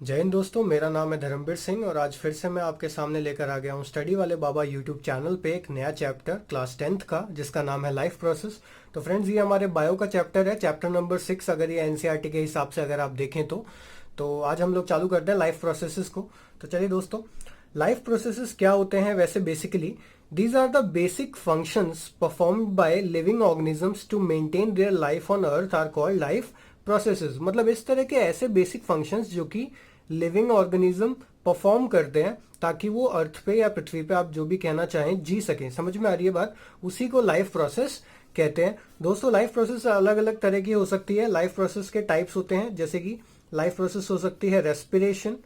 जय हिंद दोस्तों, मेरा नाम है धर्मवीर सिंह और आज फिर से मैं आपके सामने लेकर आ गया हूँ स्टडी वाले बाबा यूट्यूब चैनल पे एक नया चैप्टर क्लास 10th का, जिसका नाम है लाइफ प्रोसेस। तो फ्रेंड्स, ये हमारे बायो का चैप्टर है, चैप्टर नंबर 6 अगर ये एनसीईआरटी के हिसाब से अगर आप देखें तो आज हम लोग चालू करते हैं लाइफ प्रोसेसेस को। तो चलिए दोस्तों, लाइफ प्रोसेसेस क्या होते हैं? वैसे basically these are the basic functions performed by living organisms to maintain their life on earth are called life processes. मतलब इस तरह के ऐसे बेसिक फंक्शंस जो कि लिविंग ऑर्गेनिज्म परफॉर्म करते हैं ताकि वो अर्थ पे या पृथ्वी पे, आप जो भी कहना चाहें, जी सकें। समझ में आ रही है बात? उसी को लाइफ प्रोसेस कहते हैं। दोस्तों, लाइफ प्रोसेस अलग अलग तरह की हो सकती है। लाइफ प्रोसेस के टाइप्स होते हैं, जैसे कि लाइफ प्रोसेस हो सकती है रेस्पिरेशन,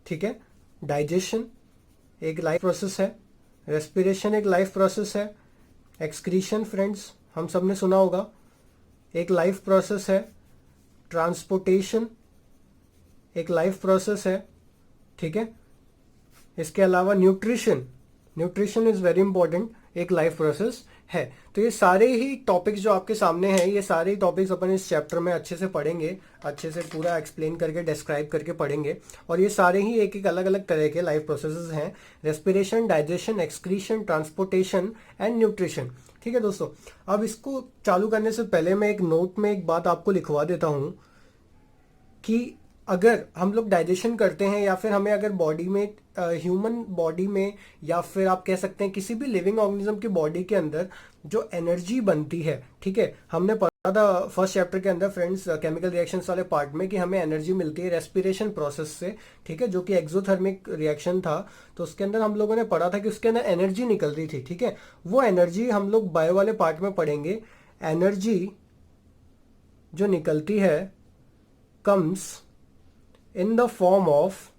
ठीक है, डाइजेशन एक लाइफ प्रोसेस है, रेस्पिरेशन एक लाइफ प्रोसेस है, एक्सक्रीशन फ्रेंड्स हम सबने सुना होगा एक लाइफ प्रोसेस है, ट्रांसपोर्टेशन एक लाइफ प्रोसेस है, ठीक है। इसके अलावा nutrition, nutrition is very important, एक लाइफ प्रोसेस है। तो ये सारे ही टॉपिक्स जो आपके सामने हैं, ये सारे ही टॉपिक्स अपन इस चैप्टर में अच्छे से पढ़ेंगे, अच्छे से पूरा एक्सप्लेन करके डिस्क्राइब करके पढ़ेंगे। और ये सारे ही एक एक अलग अलग तरह के लाइफ प्रोसेसेस हैं, respiration, digestion, excretion, transportation and nutrition. ठीक है दोस्तों, अब इसको चालू करने से पहले मैं एक नोट में एक बात आपको लिखवा देता हूं कि अगर हम लोग डाइजेशन करते हैं या फिर हमें अगर बॉडी में, ह्यूमन बॉडी में, या फिर आप कह सकते हैं किसी भी लिविंग ऑर्गेनिज्म की बॉडी के अंदर जो एनर्जी बनती है, ठीक है, हमने पढ़ा था फर्स्ट चैप्टर के अंदर फ्रेंड्स, केमिकल रिएक्शंस वाले पार्ट में, कि हमें एनर्जी मिलती है रेस्पिरेशन प्रोसेस से, ठीक है, जो कि एक्सोथर्मिक रिएक्शन था। तो उसके अंदर हम लोगों ने पढ़ा था कि उसके अंदर एनर्जी निकल रही थी, ठीक है। वो एनर्जी हम लोग बायो वाले पार्ट में पढ़ेंगे। एनर्जी जो निकलती है comes in the form of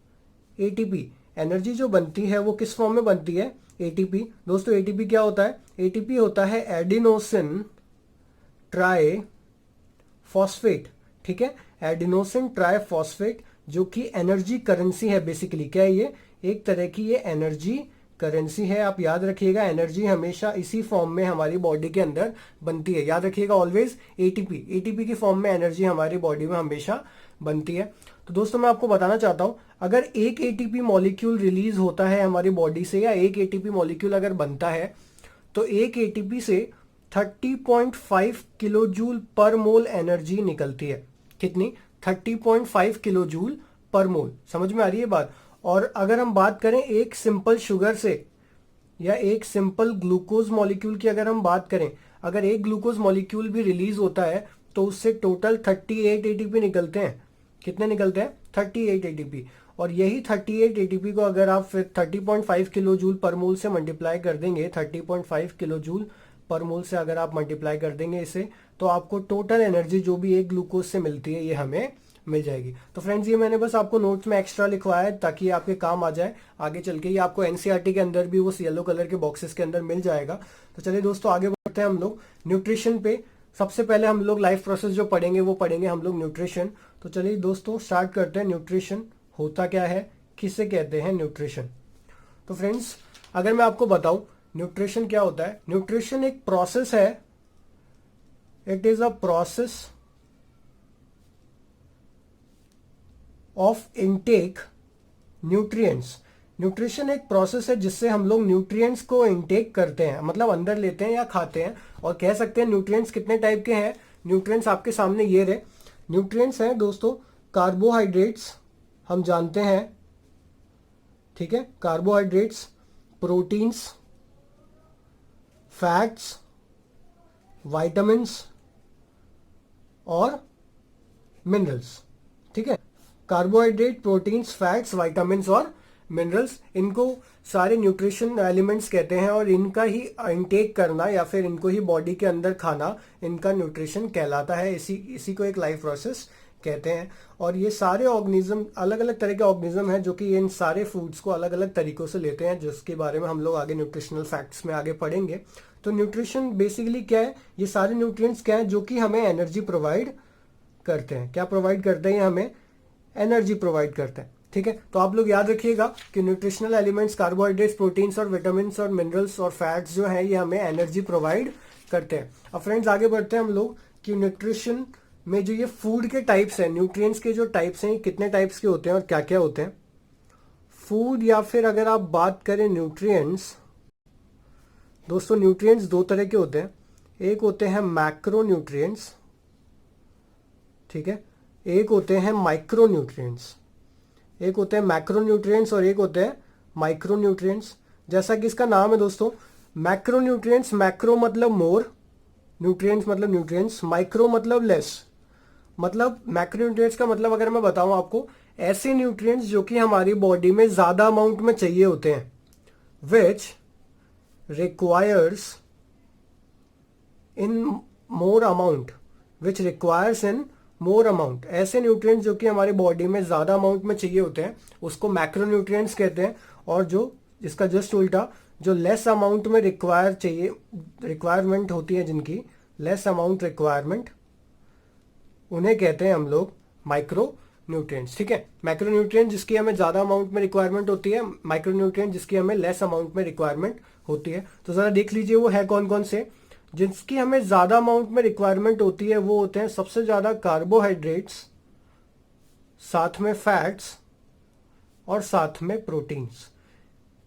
ATP. Energy जो बनती है वो किस फॉर्म में बनती है? एटीपी। दोस्तों, एटीपी क्या होता है? एटीपी होता है एडिनोसिन ट्राई फॉस्फेट, ठीक है, एडिनोसिन ट्राई फॉस्फेट, जो कि एनर्जी करेंसी है। बेसिकली क्या है ये? एक तरह की ये एनर्जी करेंसी है। आप याद रखिएगा, एनर्जी हमेशा इसी फॉर्म में हमारी बॉडी के अंदर बनती है। याद रखिएगा ऑलवेज, एटीपी, एटीपी की फॉर्म में एनर्जी हमारी बॉडी में हमेशा बनती है। तो दोस्तों, मैं आपको बताना चाहता हूं, अगर एक एटीपी मॉलिक्यूल रिलीज होता है हमारी बॉडी से, या एक एटीपी मॉलिक्यूल अगर बनता है, तो एक एटीपी से 30.5 किलो जूल पर मोल एनर्जी निकलती है। कितनी? 30.5 किलो जूल पर मोल। समझ में आ रही है बात? और अगर हम बात करें एक सिंपल शुगर से या एक सिंपल ग्लूकोज मॉलिक्यूल की अगर हम बात करें, अगर एक ग्लूकोज मॉलिक्यूल भी रिलीज होता है तो उससे टोटल 38 एटीपी निकलते हैं। कितने निकलते हैं? 38 एटीपी। और यही 38 एटीपी को अगर आप फिर 30.5 किलो जूल पर मोल से मल्टीप्लाई कर देंगे, 30.5 किलो जूल पर मोल से अगर आप मल्टीप्लाई कर देंगे इसे, तो आपको टोटल एनर्जी जो भी एक ग्लूकोज से मिलती है ये हमें मिल जाएगी। तो फ्रेंड्स, ये मैंने बस आपको नोट्स में एक्स्ट्रा लिखवाया है ताकि आपके काम आ जाए आगे चल के। ये आपको एनसीईआरटी के अंदर भी वो येलो कलर के बॉक्सेस के अंदर मिल जाएगा। तो चलिए दोस्तों, आगे बढ़ते हैं हम लोग न्यूट्रिशन पे। सबसे पहले हम लोग लाइफ प्रोसेस जो पढ़ेंगे वो पढ़ेंगे हम लोग न्यूट्रिशन। तो चलिए दोस्तों, स्टार्ट करते हैं। न्यूट्रिशन होता क्या है, किसे कहते हैं न्यूट्रिशन? तो फ्रेंड्स, अगर मैं आपको बताऊं न्यूट्रिशन क्या होता है, न्यूट्रिशन एक प्रोसेस है। It is a process of intake nutrients. Nutrition एक प्रोसेस है जिससे हम लोग न्यूट्रिएंट्स को इनटेक करते हैं, मतलब अंदर लेते हैं या खाते हैं। और कह सकते हैं न्यूट्रिएंट्स कितने टाइप के हैं। न्यूट्रिएंट्स आपके सामने ये रहे। न्यूट्रिएंट्स हैं दोस्तों कार्बोहाइड्रेट्स, हम जानते हैं, ठीक है, कार्बोहाइड्रेट्स, प्रोटीन्स, फैट्स, विटामिन्स और मिनरल्स, ठीक है। कार्बोहाइड्रेट, प्रोटीन्स, फैट्स, विटामिन्स और मिनरल्स, इनको सारे न्यूट्रिशन एलिमेंट्स कहते हैं। और इनका ही इंटेक करना या फिर इनको ही बॉडी के अंदर खाना, इनका न्यूट्रिशन कहलाता है। इसी को एक लाइफ प्रोसेस कहते हैं। और ये सारे ऑर्गेनिज्म, अलग अलग तरह के ऑर्गेनिज्म हैं जो कि इन सारे फूड्स को अलग अलग तरीकों से लेते हैं, जिसके बारे में हम लोग आगे न्यूट्रिशनल फैक्ट्स में आगे पढ़ेंगे। तो न्यूट्रिशन बेसिकली क्या है? ये सारे न्यूट्रिएंट्स क्या है जो कि हमें एनर्जी प्रोवाइड करते हैं। क्या प्रोवाइड करते हैं? हमें एनर्जी प्रोवाइड करते हैं, ठीक है। तो आप लोग याद रखिएगा कि न्यूट्रिशनल एलिमेंट्स, कार्बोहाइड्रेट्स, प्रोटीन्स और विटामिन्स और मिनरल्स और फैट्स जो है ये हमें एनर्जी प्रोवाइड करते हैं। अब फ्रेंड्स, आगे बढ़ते हैं हम लोग कि न्यूट्रिशन में जो ये फूड के टाइप्स हैं, न्यूट्रिएंट्स के जो टाइप्स हैं, कितने टाइप्स के होते हैं और क्या क्या होते हैं फूड, या फिर अगर आप बात करें न्यूट्रिएंट्स, दोस्तों न्यूट्रिएंट्स दो तरह के होते हैं। एक होते हैं मैक्रो न्यूट्रिएंट्स, ठीक है, एक होते हैं माइक्रो न्यूट्रिएंट्स। एक होते हैं मैक्रो न्यूट्रिएंट्स और एक होते हैं माइक्रो न्यूट्रिएंट्स। जैसा कि इसका नाम है दोस्तों, मैक्रो न्यूट्रिएंट्स, मैक्रो मतलब मोर, न्यूट्रिएंट्स मतलब न्यूट्रिएंट्स, माइक्रो मतलब लेस। मतलब मैक्रो न्यूट्रिएंट्स का मतलब अगर मैं बताऊं आपको, ऐसे न्यूट्रिएंट्स जो कि हमारी बॉडी में ज्यादा अमाउंट में चाहिए होते हैं, which requires in more amount, which requires in more amount. ऐसे न्यूट्रिएंट्स जो कि हमारी बॉडी में ज्यादा अमाउंट में चाहिए होते हैं उसको मैक्रो न्यूट्रिएंट्स कहते हैं। और जो इसका जस्ट उल्टा, जो लेस अमाउंट में रिक्वायरमेंट होती है, जिनकी लेस अमाउंट रिक्वायरमेंट, उन्हें कहते हैं हम लोग माइक्रो न्यूट्रिएंट्स। ठीक है, मैक्रो न्यूट्रिएंट जिसकी हमें ज्यादा अमाउंट में रिक्वायरमेंट होती है, माइक्रो न्यूट्रिएंट जिसकी हमें लेस अमाउंट में रिक्वायरमेंट होती है। तो जरा देख लीजिए वो है कौन कौन से। जिसकी हमें ज्यादा अमाउंट में रिक्वायरमेंट होती है वो होते हैं सबसे ज्यादा कार्बोहाइड्रेट्स, साथ में फैट्स और साथ में प्रोटीन्स।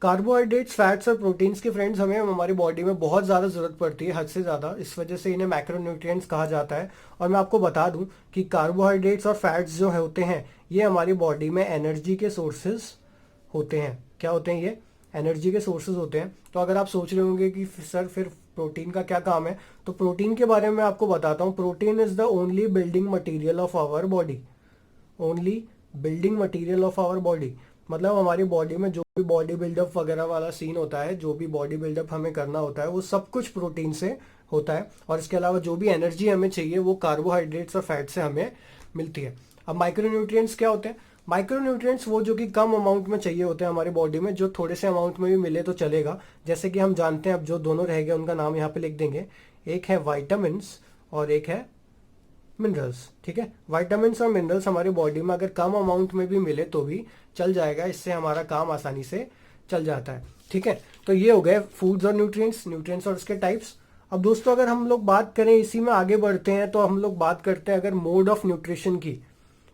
कार्बोहाइड्रेट्स, फैट्स और प्रोटीन्स के फ्रेंड्स हमें हमारी बॉडी में बहुत ज़्यादा ज़रूरत पड़ती है, हद से ज़्यादा। इस वजह से इन्हें मैक्रोन्यूट्रिएंट्स कहा जाता है। और मैं आपको बता दूं कि कार्बोहाइड्रेट्स और फैट्स जो होते हैं ये हमारी बॉडी में एनर्जी के सोर्सेज होते हैं। क्या होते हैं ये? एनर्जी के सोर्सेज होते हैं। तो अगर आप सोच रहे होंगे कि सर फिर प्रोटीन का क्या काम है, तो प्रोटीन के बारे में आपको बताता हूँ। Protein is the only building material of our body, only building material of our body. मतलब हमारी बॉडी में जो भी बॉडी बिल्डअप वगैरह वाला सीन होता है, जो भी बॉडी बिल्डअप हमें करना होता है, वो सब कुछ प्रोटीन से होता है। और इसके अलावा जो भी एनर्जी हमें चाहिए वो कार्बोहाइड्रेट्स और फैट से हमें मिलती है। अब माइक्रोन्यूट्रिएंट्स क्या होते हैं? माइक्रोन्यूट्रिएंट्स वो जो कि कम अमाउंट में चाहिए होते हैं हमारी बॉडी में, जो थोड़े से अमाउंट में भी मिले तो चलेगा। जैसे कि हम जानते हैं, अब जो दोनों रह गए उनका नाम यहाँ पे लिख देंगे। एक है वाइटामिन और एक है मिनरल्स। ठीक है, विटामिन और मिनरल्स हमारी बॉडी में अगर कम अमाउंट में भी मिले तो भी चल जाएगा, इससे हमारा काम आसानी से चल जाता है। ठीक है, तो ये हो गए फूड्स और न्यूट्रिएंट्स और उसके टाइप्स। अब दोस्तों अगर हम लोग बात करें, इसी में आगे बढ़ते हैं, तो हम लोग बात करते हैं अगर मोड ऑफ न्यूट्रिशन की।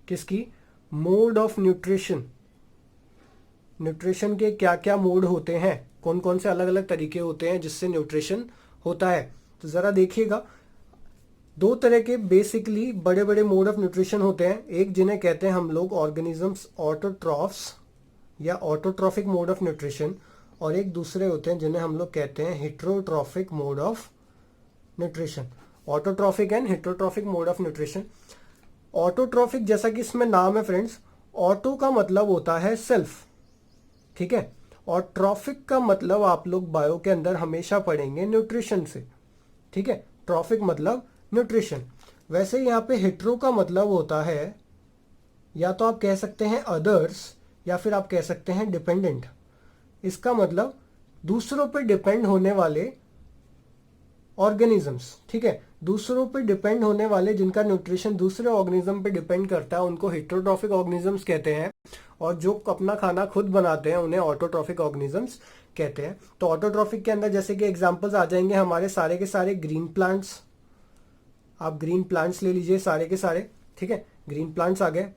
किसकी? Mode of nutrition. न्यूट्रिशन के क्या क्या मोड होते हैं, कौन कौन से अलग अलग तरीके होते हैं जिससे न्यूट्रिशन होता है। तो जरा देखिएगा, दो तरह के बेसिकली बड़े बड़े मोड ऑफ न्यूट्रिशन होते हैं। एक जिन्हें कहते हैं हम लोग ऑर्गेनिजम्स ऑटोट्रॉफ्स या ऑटोट्रॉफिक मोड ऑफ न्यूट्रिशन, और एक दूसरे होते हैं जिन्हें हम लोग कहते हैं heterotrophic mode of nutrition. Autotrophic and heterotrophic mode of nutrition. Autotrophic जैसा कि इसमें नाम है फ्रेंड्स, ऑटो का मतलब होता है सेल्फ, ठीक है, और ट्रॉफिक का मतलब आप लोग बायो के अंदर हमेशा पढ़ेंगे न्यूट्रिशन से। ठीक है, ट्रॉफिक मतलब न्यूट्रिशन। वैसे यहाँ पे हेट्रो का मतलब होता है, या तो आप कह सकते हैं अदर्स, या फिर आप कह सकते हैं डिपेंडेंट। इसका मतलब दूसरों पे डिपेंड होने वाले ऑर्गेनिजम्स। ठीक है, दूसरों पे डिपेंड होने वाले जिनका न्यूट्रिशन दूसरे ऑर्गेनिज्म पे डिपेंड करता है, उनको हेट्रोट्रॉफिक ऑर्गेनिजम्स कहते हैं। और जो अपना खाना खुद बनाते हैं उन्हें ऑटोट्रॉफिक ऑर्गेनिजम्स कहते हैं। तो ऑटोट्रॉफिक के अंदर जैसे कि एग्जांपल्स आ जाएंगे हमारे सारे के सारे ग्रीन प्लांट्स। आप ग्रीन प्लांट्स ले लीजिए सारे के सारे, ठीक है, ग्रीन प्लांट्स आ गए।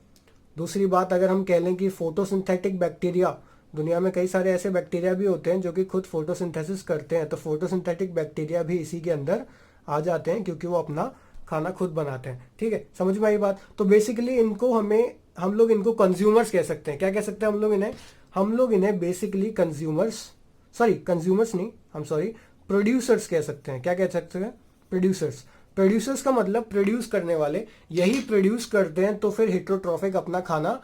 दूसरी बात, अगर हम कह लें कि फोटोसिंथेटिक बैक्टीरिया, दुनिया में कई सारे ऐसे बैक्टीरिया भी होते हैं जो कि खुद फोटोसिंथेसिस करते हैं, तो फोटोसिंथेटिक बैक्टीरिया भी इसी के अंदर आ जाते हैं, क्योंकि वो अपना खाना खुद बनाते हैं। ठीक है, समझ में आई बात? तो बेसिकली इनको हम लोग इनको कंज्यूमर्स कह सकते हैं। क्या कह सकते हैं हम लोग इन्हें बेसिकली कंज्यूमर्स नहीं, हम सॉरी, प्रोड्यूसर्स कह सकते हैं। क्या कह सकते हैं? प्रोड्यूसर्स। प्रोड्यूसर्स का मतलब प्रोड्यूस करने वाले, यही प्रोड्यूस करते हैं तो फिर हेट्रोट्रॉफिक अपना खाना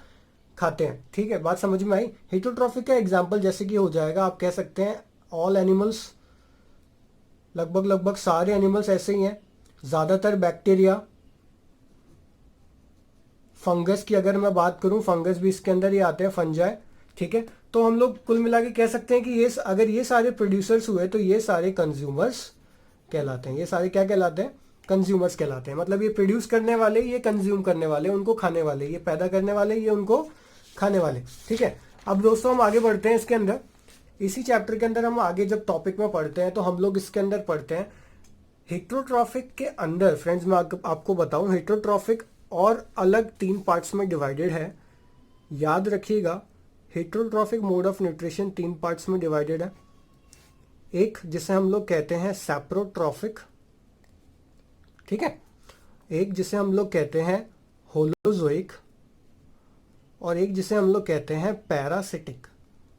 खाते हैं। ठीक है, बात समझ में आई? हेट्रोट्रॉफिक का एग्जांपल जैसे कि हो जाएगा, आप कह सकते हैं ऑल एनिमल्स, लगभग सारे एनिमल्स ऐसे ही हैं। ज्यादातर बैक्टीरिया, फंगस की अगर मैं बात करूं, फंगस भी इसके अंदर ही आते हैं, फंजाई। ठीक है, तो हम लोग कुल मिला के कह सकते हैं कि ये अगर ये सारे प्रोड्यूसर्स हुए तो ये सारे कंज्यूमर्स कहलाते हैं। ये सारे क्या कहलाते हैं? कंज्यूमर्स कहलाते हैं। मतलब ये प्रोड्यूस करने वाले, ये कंज्यूम करने वाले, उनको खाने वाले, ये पैदा करने वाले, ये उनको खाने वाले। ठीक है, अब दोस्तों हम आगे बढ़ते हैं इसके अंदर। इसी चैप्टर के अंदर हम आगे जब टॉपिक में पढ़ते हैं तो हम लोग इसके अंदर पढ़ते हैं हेट्रोट्रॉफिक के अंदर फ्रेंड्स मैं आपको बताऊं, हेट्रोट्रॉफिक और अलग 3 पार्ट्स में डिवाइडेड है। याद रखिएगा, heterotrophic mode of nutrition 3 parts में डिवाइडेड है। एक जिसे हम लोग कहते हैं सैप्रोट्रॉफिक, ठीक है, एक जिसे हम लोग कहते हैं होलोजोइक, और एक जिसे हम लोग कहते हैं पैरासिटिक,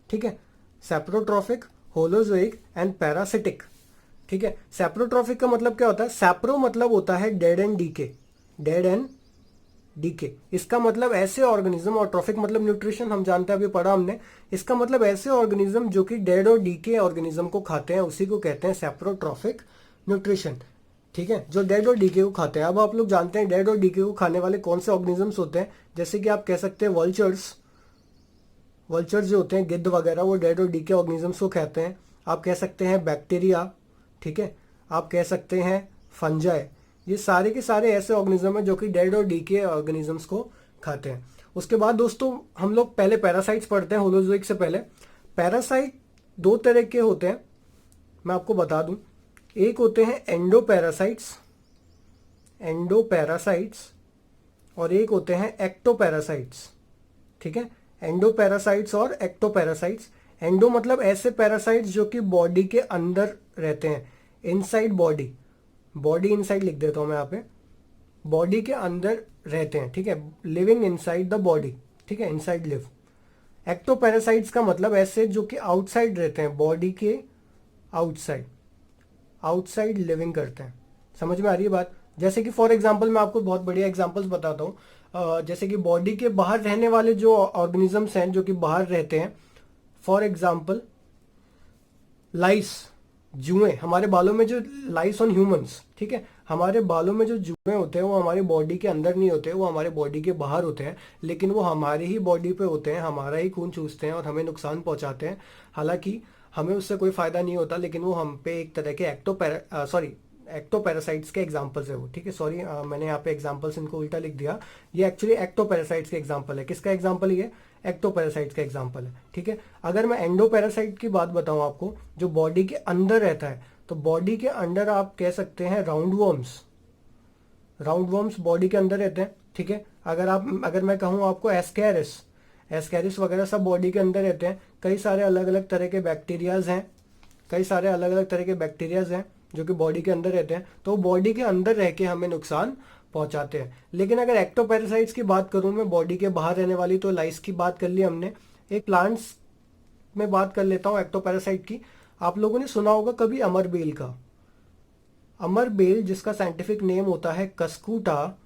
ठीक है। सैप्रोट्रॉफिक, होलोजोइक एंड पैरासिटिक, ठीक है। सैप्रोट्रॉफिक का मतलब क्या होता है? सैप्रो मतलब होता है dead and decay, dead and decay. इसका मतलब ऐसे ऑर्गेनिज्म, और ट्रॉफिक मतलब न्यूट्रिशन, हम जानते हैं, अभी पढ़ा हमने। इसका मतलब ऐसे ऑर्गेनिज्म जो कि डेड और डीके ऑर्गेनिज्म को खाते हैं, उसी को कहते हैं सैप्रोट्रॉफिक न्यूट्रिशन, ठीक है, जो डेड और डीके को खाते हैं। अब आप लोग जानते हैं डेड और डीके को खाने वाले कौन से ऑर्गेनिजम्स होते हैं, जैसे कि आप कह सकते हैं वल्चर्स, वल्चर्स जो होते हैं गिद्ध वगैरह, वो डेड और डीके ऑर्गेनिजम्स को खाते हैं। आप कह सकते हैं बैक्टीरिया, ठीक है, आप कह सकते हैं फंजाई। ये सारे के सारे ऐसे ऑर्गेनिज्म हैं जो कि डेड और डीके ऑर्गेनिजम्स को खाते हैं। उसके बाद दोस्तों हम लोग पहले पैरासाइट्स पढ़ते हैं होलोजोइक से पहले। पैरासाइट 2 तरह के होते हैं, मैं आपको बता दूं। एक होते हैं एंडोपैरासाइट्स, एंडोपैरासाइट्स, और एक होते हैं एक्टोपैरासाइट्स, ठीक है। एंडोपैरासाइट्स और एक्टोपैरासाइट्स। एंडो मतलब ऐसे पैरासाइट्स जो कि बॉडी के अंदर रहते हैं, इनसाइड बॉडी, बॉडी इनसाइड लिख देता हूं मैं यहाँ पे, बॉडी के अंदर रहते हैं, ठीक है, लिविंग इनसाइड द बॉडी, ठीक है, इनसाइड लिव। एक्टोपैरासाइट्स का मतलब ऐसे जो कि आउटसाइड रहते हैं, बॉडी के आउटसाइड, आउटसाइड लिविंग करते हैं। समझ में आ रही है बात? जैसे कि फॉर एग्जांपल मैं आपको बहुत बढ़िया एग्जांपल्स बताता हूँ। जैसे कि बॉडी के बाहर रहने वाले जो ऑर्गेनिजम्स हैं जो कि बाहर रहते हैं, फॉर एग्जांपल लाइस, जुएं, हमारे बालों में जो लाइस ऑन ह्यूमंस, ठीक है, हमारे बालों में जो जुएं होते हैं वो हमारी बॉडी के अंदर नहीं होते, वो हमारे बॉडी के बाहर होते हैं, लेकिन वो हमारी ही बॉडी पे होते हैं, हमारा ही खून चूसते हैं और हमें नुकसान पहुंचाते हैं। हालांकि हमें उससे कोई फायदा नहीं होता, लेकिन वो हम पे एक तरह के एक्टोपैरासाइट्स के एग्जांपल्स है वो, ठीक है। सॉरी, मैंने यहाँ पे एग्जांपल्स इनको उल्टा लिख दिया। ये एक्चुअली एक्टोपैरासाइट्स के एग्जांपल है। किसका एग्जांपल? ये एक्टोपैरासाइट्स का एग्जांपल है, ठीक है। अगर मैं एंडोपैरासाइट की बात बताऊं आपको, जो बॉडी के अंदर रहता है, तो बॉडी के अंदर आप कह सकते हैं round worms, round worms body के अंदर रहते हैं, ठीक है। अगर मैं कहूँ आपको एस्कैरिस, एस्कैरिस वगैरह सब बॉडी के अंदर रहते हैं। कई सारे अलग अलग तरह के बैक्टीरियाज हैं, कई सारे अलग अलग तरह के बैक्टीरियाज हैं जो कि बॉडी के अंदर रहते हैं, तो बॉडी के अंदर रह के हमें नुकसान पहुंचाते हैं। लेकिन अगर एक्टोपैरासाइट्स की बात करूं मैं, बॉडी के बाहर रहने वाली, तो लाइस की बात कर ली हमने। एक प्लांट्स में बात कर लेता हूं एक्टोपैरासाइट की। आप लोगों ने सुना होगा कभी अमरबेल का, अमरबेल जिसका साइंटिफिक नेम होता है कस्कूटा,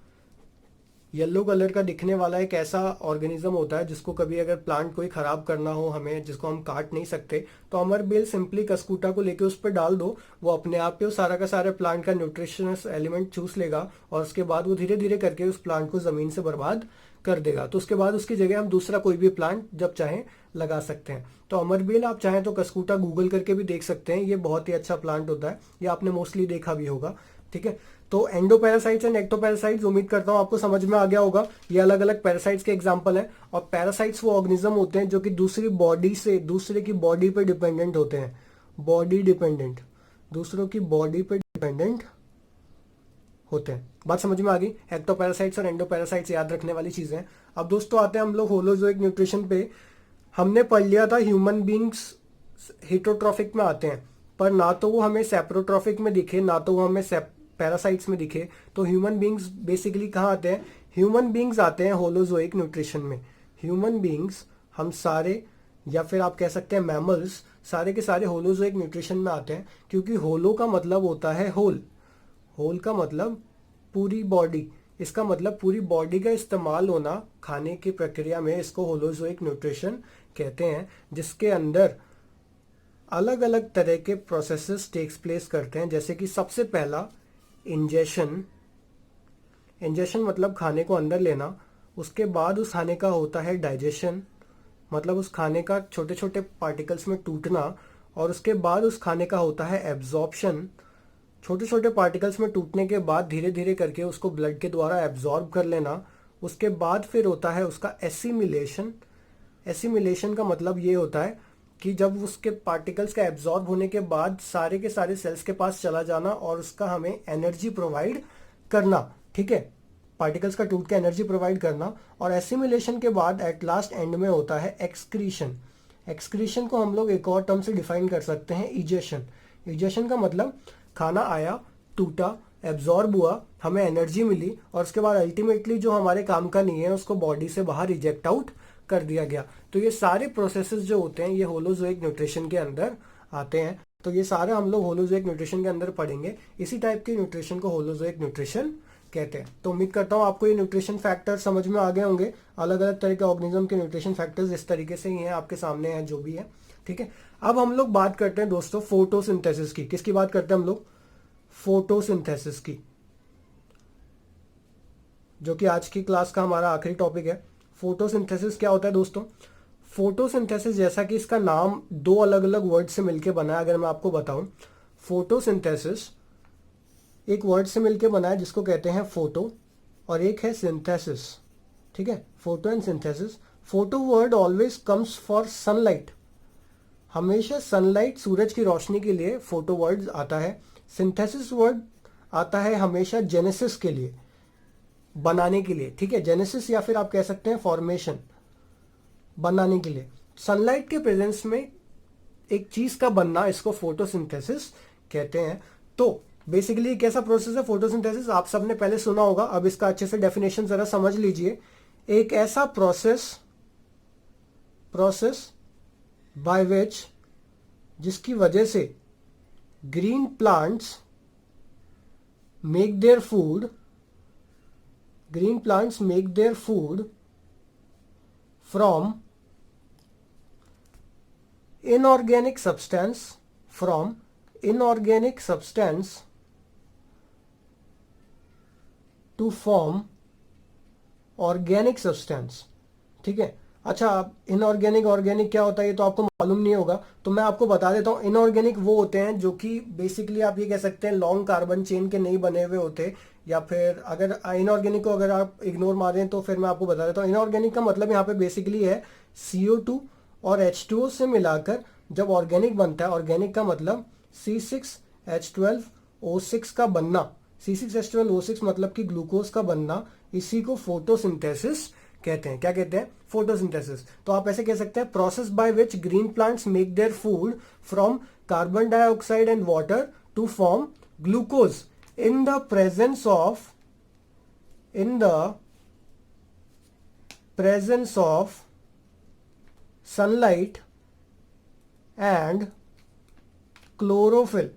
येलो कलर का दिखने वाला एक ऐसा ऑर्गेनिज्म होता है जिसको कभी अगर प्लांट कोई खराब करना हो हमें, जिसको हम काट नहीं सकते, तो अमरबेल सिंपली कस्कूटा को लेके उस पर डाल दो, वो अपने आप पे सारा का सारा प्लांट का न्यूट्रिशनस एलिमेंट चूस लेगा, और उसके बाद वो धीरे धीरे करके उस प्लांट को जमीन से बर्बाद कर देगा। तो उसके बाद उसकी जगह हम दूसरा कोई भी प्लांट जब चाहें लगा सकते हैं। तो अमरबेल आप चाहें तो कस्कूटा गूगल करके भी देख सकते हैं, ये बहुत ही अच्छा प्लांट होता है, ये आपने मोस्टली देखा भी होगा, ठीक है। तो एंडोपैरासाइट्स एंड एक्टोपैरासाइट्स, उम्मीद करता हूं आपको समझ में आ गया होगा। ये अलग अलग पैरासाइट्स के एग्जांपल हैं। और पैरासाइट्स वो ऑर्गेनिज्म होते हैं जो कि दूसरी बॉडी से, दूसरे की बॉडी पे डिपेंडेंट होते हैं, बॉडी डिपेंडेंट, दूसरों की बॉडी पे डिपेंडेंट होते हैं। बात समझ में आ गई? एक्टोपैरासाइट्स और एंडोपैरासाइट्स याद रखने वाली चीजें हैं। अब दोस्तों आते हैं हम लोग होलोजोइक न्यूट्रिशन पे। हमने पढ़ लिया था ह्यूमन बींग्स हेटरोट्रॉफिक में आते हैं, पर ना तो वो हमें सेप्रोट्रॉफिक में दिखे, ना तो वो हमें पैरासाइट्स में दिखे। तो ह्यूमन बींग्स बेसिकली कहाँ आते हैं? ह्यूमन बींग्स आते हैं होलोजोइक न्यूट्रिशन में। ह्यूमन बींग्स, हम सारे, या फिर आप कह सकते हैं मैमल्स, सारे के सारे होलोजोइक न्यूट्रिशन में आते हैं, क्योंकि होलो का मतलब होता है होल, होल का मतलब पूरी बॉडी, इसका मतलब पूरी बॉडी का इस्तेमाल होना खाने की प्रक्रिया में, इसको होलोजोइक न्यूट्रिशन कहते हैं, जिसके अंदर अलग अलग तरह के प्रोसेसेस टेक्स प्लेस करते हैं। जैसे कि सबसे पहला इंजेशन, इंजेशन मतलब खाने को अंदर लेना। उसके बाद उस खाने का होता है डाइजेशन, मतलब उस खाने का छोटे छोटे पार्टिकल्स में टूटना। और उसके बाद उस खाने का होता है एब्जॉर्प्शन, छोटे छोटे पार्टिकल्स में टूटने के बाद धीरे धीरे करके उसको ब्लड के द्वारा एब्जॉर्ब कर लेना। उसके बाद फिर होता है उसका एसिमिलेशन। एसिमिलेशन का मतलब ये होता है कि जब उसके पार्टिकल्स का एब्जॉर्ब होने के बाद सारे के सारे सेल्स के पास चला जाना और उसका हमें एनर्जी प्रोवाइड करना, ठीक है, पार्टिकल्स का टूट के एनर्जी प्रोवाइड करना। और एसिमिलेशन के बाद एट लास्ट एंड में होता है एक्सक्रीशन। एक्सक्रीशन को हम लोग एक और टर्म से डिफाइन कर सकते हैं, इजेशन। इजेशन का मतलब खाना आया, टूटा, एब्जॉर्ब हुआ, हमें एनर्जी मिली और उसके बाद अल्टीमेटली जो हमारे काम का नहीं है उसको बॉडी से बाहर रिजेक्ट आउट कर दिया गया। तो ये सारे प्रोसेसेस जो होते हैं ये होलोजोइक न्यूट्रिशन के अंदर आते हैं। तो ये सारा हम लोग होलोजोइक न्यूट्रिशन के अंदर पढ़ेंगे। इसी टाइप के न्यूट्रिशन को होलोजोइक न्यूट्रिशन कहते हैं। तो उम्मीद करता हूँ आपको ये न्यूट्रिशन फैक्टर समझ में आ गए होंगे। अलग अलग तरह के ऑर्गेनिज्म के न्यूट्रिशन फैक्टर्स इस तरीके से ही हैं, आपके सामने हैं जो भी है, ठीक है। अब हम लोग बात करते हैं दोस्तों फोटोसिंथेसिस की। किसकी बात करते हैं हम लोग? फोटोसिंथेसिस की, जो कि आज की क्लास का हमारा आखिरी टॉपिक है। फोटोसिंथेसिस क्या होता है दोस्तों? फोटोसिंथेसिस जैसा कि इसका नाम दो अलग अलग वर्ड से मिलकर बना है, अगर मैं आपको बताऊं, फोटोसिंथेसिस एक वर्ड से मिलकर बना है जिसको कहते हैं फोटो, और एक है सिंथेसिस, ठीक है, photo and synthesis. Photo word always comes for sunlight, हमेशा सनलाइट, सूरज की रोशनी के लिए फोटो वर्ड आता है। सिंथेसिस वर्ड आता है हमेशा जेनेसिस के लिए, बनाने के लिए, ठीक है, जेनेसिस या फिर आप कह सकते हैं फॉर्मेशन, बनाने के लिए। सनलाइट के प्रेजेंस में एक चीज का बनना, इसको फोटोसिंथेसिस कहते हैं। तो बेसिकली कैसा प्रोसेस है फोटोसिंथेसिस? आप सबने पहले सुना होगा, अब इसका अच्छे से डेफिनेशन जरा समझ लीजिए। एक ऐसा प्रोसेस बाय विच, जिसकी वजह से green plants make their food, green plants make their food from inorganic substance to form organic substance, ठीक है। अच्छा, आप इनऑर्गेनिक ऑर्गेनिक क्या होता है ये तो आपको मालूम नहीं होगा, तो मैं आपको बता देता हूँ। इनऑर्गेनिक वो होते हैं जो कि बेसिकली आप ये कह सकते हैं लॉन्ग कार्बन चेन के नहीं बने हुए होते, या फिर अगर इनऑर्गेनिक को अगर आप इग्नोर मारें तो फिर मैं आपको बता देता हूँ। इनऑर्गेनिक का मतलब यहाँ पे बेसिकली है CO2 और H2O से मिलाकर जब ऑर्गेनिक बनता है। ऑर्गेनिक का मतलब C6H12O6 का बनना, C6H12O6 मतलब कि ग्लूकोज का बनना, इसी को फोटोसिंथेसिस कहते हैं। क्या कहते हैं? फोटोसिंथेसिस। तो आप ऐसे कह सकते हैं process by which green plants make their food from carbon dioxide and water to form glucose in the presence of sunlight and chlorophyll।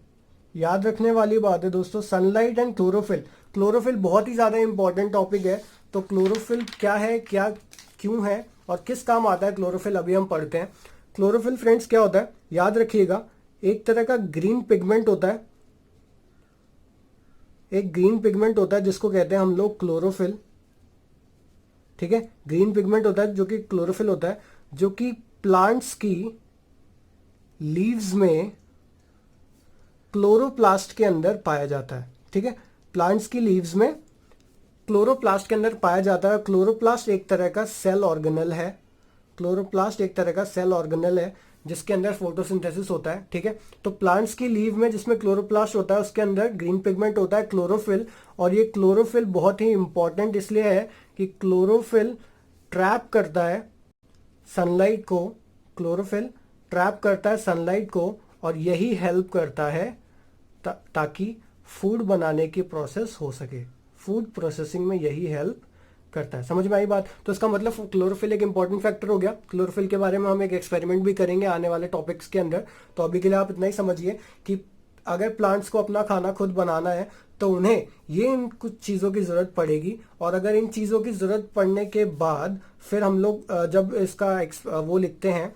याद रखने वाली बात है दोस्तों, सनलाइट एंड क्लोरोफिल। क्लोरोफिल बहुत ही ज्यादा इंपॉर्टेंट टॉपिक है। तो क्लोरोफिल क्या है, क्या क्यों है और किस काम आता है क्लोरोफिल, अभी हम पढ़ते हैं। क्लोरोफिल फ्रेंड्स क्या होता है, याद रखिएगा, एक तरह का ग्रीन पिगमेंट होता है, एक ग्रीन पिगमेंट होता है जिसको कहते हैं हम लोग क्लोरोफिल, ठीक है। ग्रीन पिगमेंट होता है जो कि क्लोरोफिल होता है, जो कि प्लांट्स की लीव्स में क्लोरोप्लास्ट के अंदर पाया जाता है, ठीक है। प्लांट्स की लीव्स में क्लोरोप्लास्ट के अंदर पाया जाता है। क्लोरोप्लास्ट एक तरह का सेल ऑर्गेनल है, क्लोरोप्लास्ट एक तरह का सेल ऑर्गेनल है जिसके अंदर फोटोसिंथेसिस होता है, ठीक है। तो प्लांट्स की लीव में जिसमें क्लोरोप्लास्ट होता है उसके अंदर ग्रीन पिगमेंट होता है क्लोरोफिल। और ये क्लोरोफिल बहुत ही इंपॉर्टेंट इसलिए है कि क्लोरोफिल ट्रैप करता है सनलाइट को, क्लोरोफिल ट्रैप करता है सनलाइट को, और यही हेल्प करता है ताकि फूड बनाने की प्रोसेस हो सके। फूड प्रोसेसिंग में यही हेल्प करता है। समझ में आई बात? तो इसका मतलब क्लोरोफिल एक इंपॉर्टेंट फैक्टर हो गया। क्लोरोफिल के बारे में हम एक एक्सपेरिमेंट भी करेंगे आने वाले टॉपिक्स के अंदर। तो अभी के लिए आप इतना ही समझिए कि अगर प्लांट्स को अपना खाना खुद बनाना है तो उन्हें ये इन कुछ चीज़ों की ज़रूरत पड़ेगी, और अगर इन चीज़ों की ज़रूरत पड़ने के बाद फिर हम लोग जब इसका वो लिखते हैं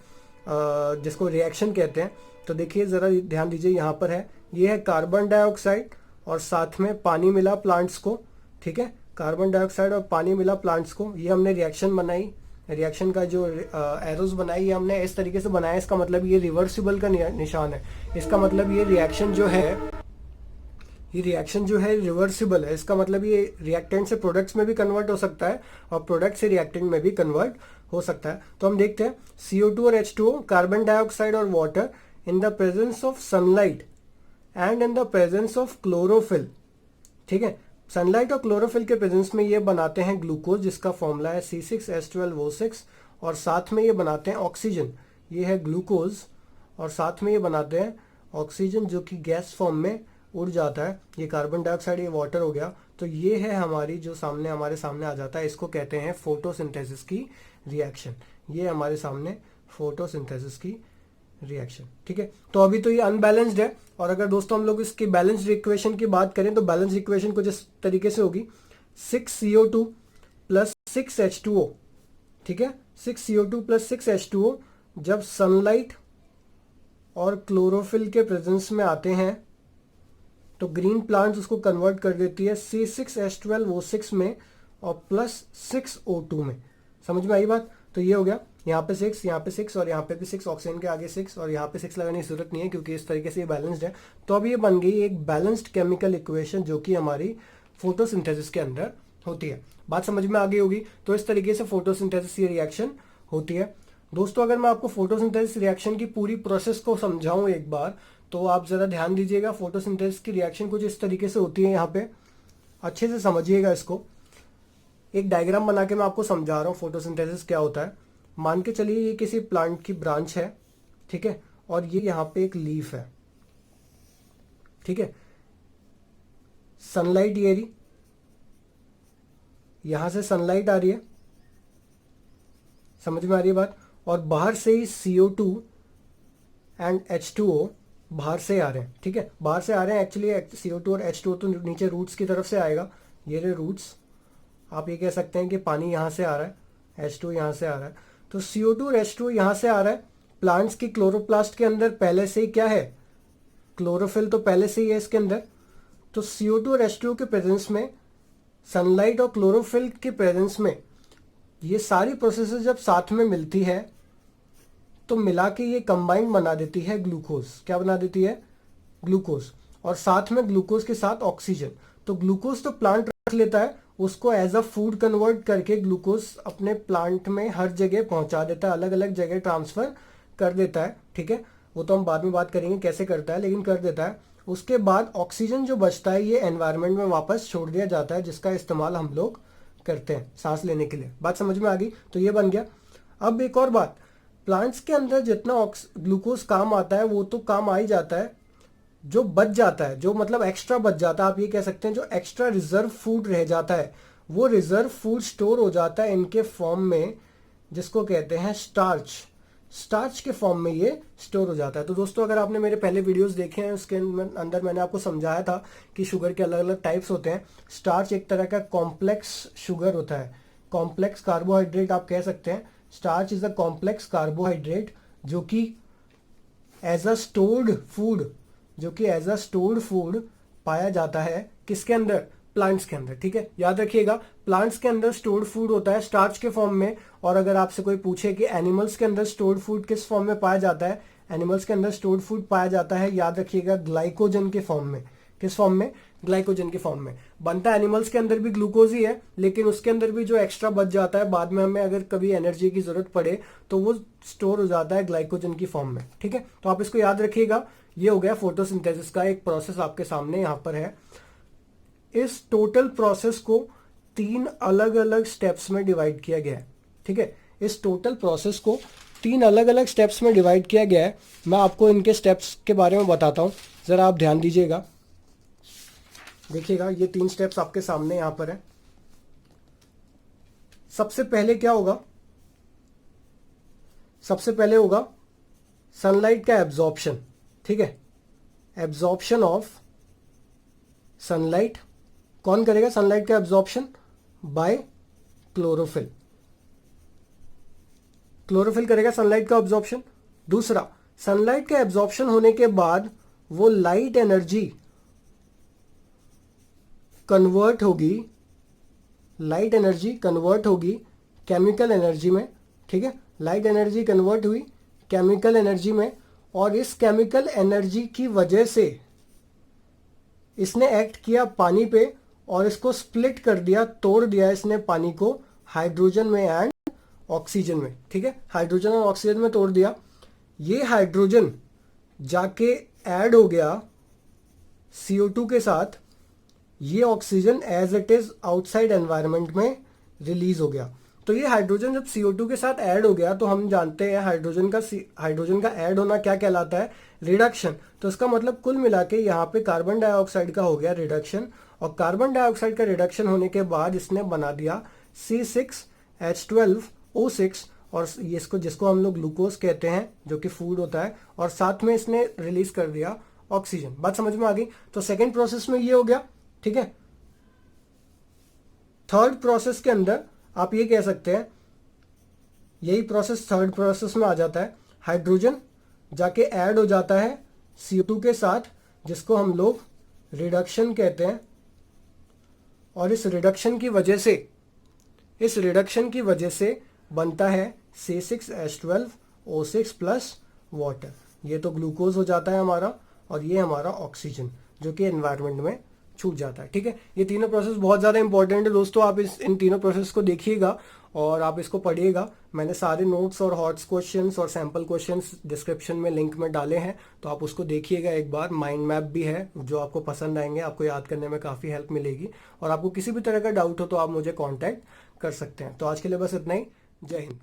जिसको रिएक्शन कहते हैं, तो देखिए ज़रा ध्यान दीजिए, यहाँ पर है, ये है कार्बन डाइऑक्साइड और साथ में पानी मिला प्लांट्स को, ठीक है। कार्बन डाइऑक्साइड और पानी मिला प्लांट्स को, ये हमने रिएक्शन बनाई। रिएक्शन का जो एरोज बनाई ये हमने इस तरीके से बनाया। इसका मतलब ये रिवर्सिबल का निशान है। इसका मतलब ये रिएक्शन जो है ये रिएक्शन जो है रिवर्सिबल है, इसका मतलब ये रिएक्टेंट से प्रोडक्ट्स में भी कन्वर्ट हो सकता है और प्रोडक्ट से रिएक्टेंट में भी कन्वर्ट हो सकता है। तो हम देखते हैं CO2 और H2O, कार्बन डाइऑक्साइड और water in the presence of sunlight and in the presence of chlorophyll. ठीक है, सनलाइट और क्लोरोफिल के प्रेजेंस में ये बनाते हैं ग्लूकोज, जिसका फॉर्मूला है C6H12O6, और साथ में ये बनाते हैं ऑक्सीजन, ये है ग्लूकोज, और साथ में ये बनाते हैं ऑक्सीजन जो कि गैस फॉर्म में उड़ जाता है। ये कार्बन डाइऑक्साइड, ये वाटर हो गया। तो ये है हमारी जो सामने हमारे सामने आ जाता है, इसको कहते हैं फोटोसिंथेसिस की रिएक्शन। ये हमारे सामने फोटोसिंथेसिस की रिएक्शन। ठीक है, तो अभी तो ये अनबैलेंस्ड है, और अगर दोस्तों हम लोग इसकी बैलेंस्ड इक्वेशन की बात करें तो बैलेंस्ड इक्वेशन कुछ इस तरीके से होगी 6CO2 प्लस 6H2O। ठीक है, 6CO2 प्लस 6H2O जब सनलाइट और क्लोरोफिल के प्रेजेंस में आते हैं तो ग्रीन प्लांट्स उसको कन्वर्ट कर देती है C6H12O6 में और प्लस 6O2 में। समझ में आई बात? तो ये हो गया, यहाँ पे 6, यहाँ पे 6 और यहाँ पे भी 6, ऑक्सीजन के आगे 6 और यहाँ पे 6 लगाने की जरूरत नहीं है क्योंकि इस तरीके से ये बैलेंस्ड है। तो अब ये बन गई एक बैलेंस्ड केमिकल इक्वेशन जो कि हमारी फोटोसिंथेसिस के अंदर होती है। बात समझ में आ गई होगी। तो इस तरीके से फोटोसिंथेसिस ये रिएक्शन होती है। दोस्तों अगर मैं आपको फोटोसिंथेसिस रिएक्शन की पूरी प्रोसेस को समझाऊं एक बार, तो आप जरा ध्यान दीजिएगा। फोटोसिंथेसिस की रिएक्शन कुछ इस तरीके से होती है, यहाँ पे अच्छे से समझिएगा इसको। एक डायग्राम बना के मैं आपको समझा रहा हूँ फोटोसिंथेसिस क्या होता है। मान के चलिए ये किसी प्लांट की ब्रांच है, ठीक है, और ये यहाँ पे एक लीफ है। ठीक है, सनलाइट ये रही, यहां से सनलाइट आ रही है, समझ में आ रही है बात, और बाहर से ही CO2 एंड H2O बाहर से आ रहे हैं। ठीक है, बाहर से आ रहे हैं। एक्चुअली CO2 और H2O तो नीचे रूट्स की तरफ से आएगा, ये रहे रूट्स। आप ये कह सकते हैं कि पानी यहाँ से आ रहा है, H2 यहाँ से आ रहा है। तो CO2 और H2O यहाँ से आ रहा है। प्लांट्स की क्लोरोप्लास्ट के अंदर पहले से ही क्या है, क्लोरोफिल तो पहले से ही है इसके अंदर। तो CO2 और H2O के प्रेजेंस में, सनलाइट और क्लोरोफिल के प्रेजेंस में, ये सारी प्रोसेसेस जब साथ में मिलती है तो मिला के ये कंबाइंड बना देती है ग्लूकोज। क्या बना देती है? ग्लूकोज। और साथ में ग्लूकोज के साथ ऑक्सीजन। तो ग्लूकोज तो प्लांट रख लेता है, उसको एज अ फूड कन्वर्ट करके ग्लूकोज अपने प्लांट में हर जगह पहुंचा देता है, अलग अलग जगह ट्रांसफर कर देता है। ठीक है, वो तो हम बाद में बात करेंगे कैसे करता है, लेकिन कर देता है। उसके बाद ऑक्सीजन जो बचता है ये एनवायरनमेंट में वापस छोड़ दिया जाता है, जिसका इस्तेमाल हम लोग करते हैं सांस लेने के लिए। बात समझ में आ गई? तो ये बन गया। अब एक और बात, प्लांट्स के अंदर जितना ग्लूकोज काम आता है वो तो काम आ ही जाता है, जो बच जाता है, जो मतलब एक्स्ट्रा बच जाता है, आप ये कह सकते हैं जो एक्स्ट्रा रिजर्व फूड रह जाता है, वो रिजर्व फूड स्टोर हो जाता है इनके फॉर्म में, जिसको कहते हैं स्टार्च। स्टार्च के फॉर्म में ये स्टोर हो जाता है। तो दोस्तों अगर आपने मेरे पहले वीडियोस देखे हैं उसके अंदर मैंने आपको समझाया था कि शुगर के अलग अलग टाइप्स होते हैं। स्टार्च एक तरह का कॉम्प्लेक्स शुगर होता है, कॉम्प्लेक्स कार्बोहाइड्रेट आप कह सकते हैं। Starch is a complex carbohydrate जो कि एज अ स्टोर्ड फूड पाया जाता है किसके अंदर? प्लांट्स के अंदर। ठीक है, याद रखिएगा प्लांट्स के अंदर स्टोर्ड फूड होता है स्टार्च के फॉर्म में। और अगर आपसे कोई पूछे कि एनिमल्स के अंदर स्टोर्ड फूड किस फॉर्म में पाया जाता है, एनिमल्स के अंदर स्टोर्ड फूड पाया जाता है, याद रखिएगा ग्लाइकोजन के फॉर्म में। किस फॉर्म में? ग्लाइकोजन के फॉर्म में बनता है। एनिमल्स के अंदर भी ग्लूकोज ही है, लेकिन उसके अंदर भी जो एक्स्ट्रा बच जाता है बाद में हमें अगर कभी एनर्जी की जरूरत पड़े तो वो स्टोर हो जाता है ग्लाइकोजन की फॉर्म में। ठीक है, तो आप इसको याद रखिएगा। ये हो गया फोटोसिंथेसिस का एक प्रोसेस आपके सामने यहाँ पर है। इस टोटल प्रोसेस को 3 अलग अलग स्टेप्स में डिवाइड किया गया है। ठीक है, इस टोटल प्रोसेस को 3 अलग अलग स्टेप्स में डिवाइड किया गया है। मैं आपको इनके स्टेप्स के बारे में बताता हूं, जरा आप ध्यान दीजिएगा। देखिएगा ये 3 स्टेप्स आपके सामने यहां पर है। सबसे पहले क्या होगा? सबसे पहले होगा सनलाइट का एब्जॉर्प्शन। ठीक है, एब्जॉर्प्शन ऑफ सनलाइट। कौन करेगा सनलाइट का एब्जॉर्प्शन? Bye chlorophyll. क्लोरोफिल करेगा सनलाइट का एब्जॉर्प्शन। दूसरा, सनलाइट का एब्जॉर्प्शन होने के बाद वो लाइट एनर्जी कन्वर्ट होगी केमिकल एनर्जी में। ठीक है, लाइट एनर्जी कन्वर्ट हुई केमिकल एनर्जी में, और इस केमिकल एनर्जी की वजह से इसने एक्ट किया पानी पे और इसको स्प्लिट कर दिया, तोड़ दिया इसने पानी को हाइड्रोजन में एंड ऑक्सीजन में, ठीक है, हाइड्रोजन और ऑक्सीजन में तोड़ दिया। ये हाइड्रोजन जाके ऐड हो गया CO2 के साथ, ये oxygen as it is outside environment में रिलीज हो गया। तो ये हाइड्रोजन जब CO2 के साथ ऐड हो गया तो हम जानते हैं हाइड्रोजन का ऐड होना क्या कहलाता है, रिडक्शन। तो इसका मतलब कुल मिला के यहाँ पे कार्बन डाइऑक्साइड का हो गया रिडक्शन, और कार्बन डाइऑक्साइड का रिडक्शन होने के बाद इसने बना दिया C6H12O6, और ये इसको जिसको हम लोग ग्लूकोज कहते हैं जो कि फूड होता है, और साथ में इसने रिलीज कर दिया ऑक्सीजन। बात समझ में आ गई? तो सेकेंड प्रोसेस में ये हो गया, ठीक है। थर्ड प्रोसेस के अंदर आप ये कह सकते हैं, यही प्रोसेस थर्ड प्रोसेस में आ जाता है, हाइड्रोजन जाके ऐड हो जाता है CO2 के साथ, जिसको हम लोग रिडक्शन कहते हैं, और इस रिडक्शन की वजह से बनता है C6H12O6 प्लस वाटर। ये तो ग्लूकोज हो जाता है हमारा, और ये हमारा ऑक्सीजन जो कि एनवायरनमेंट में छूट जाता है, ठीक है। ये तीनों प्रोसेस बहुत ज़्यादा इंपॉर्टेंट है दोस्तों, आप इन तीनों प्रोसेस को देखिएगा और आप इसको पढ़िएगा। मैंने सारे नोट्स और हॉट्स क्वेश्चंस और सैम्पल क्वेश्चंस डिस्क्रिप्शन में लिंक में डाले हैं, तो आप उसको देखिएगा एक बार। माइंड मैप भी है जो आपको पसंद आएंगे, आपको याद करने में काफ़ी हेल्प मिलेगी। और आपको किसी भी तरह का डाउट हो तो आप मुझे कॉन्टैक्ट कर सकते हैं। तो आज के लिए बस इतना ही। जय हिंद।